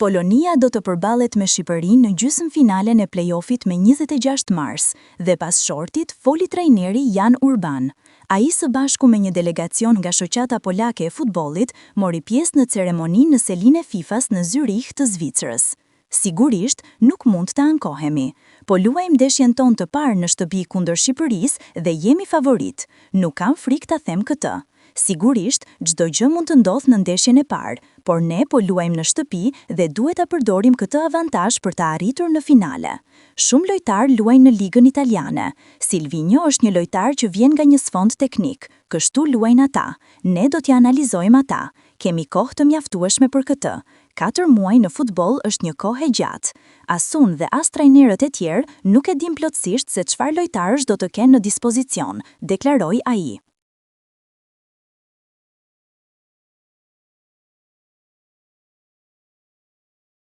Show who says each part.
Speaker 1: Polonia do të përballet me Shqipërinë në gjysmëfinalen e play-offit me 26 mars dhe pas shortit foli trajneri Jan Urban. Ai së bashku me një delegacion nga shoqata polake e futbollit mori pjesë në ceremoninë në selinë e FIFA-s në Zyrich të Zvicrës. Sigurisht nuk mund të ankohemi, po luajmë ndeshjen tonë të parë në shtëpi kundër Shqipërisë dhe jemi favorit. Nuk kam frikë ta them këtë. Sigurisht, çdo gjë mund të ndodhë në ndeshjen e parë, por ne po luajmë në shtëpi dhe duhet ta përdorim këtë avantazh për të arritur në finale. Shumë lojtarë luajnë në ligën italiane. Silvinho është një lojtar që vjen nga një sfond teknik, kështu luajnë ata. Ne do t'i analizojmë ata. Kemi kohë të mjaftueshme për këtë. 4 muaj në futboll është një kohë e gjatë. As unë dhe as trajnerët e tjerë nuk e dim plotësisht se çfarë lojtarësh do të kenë në dispozicion, deklaroi ai.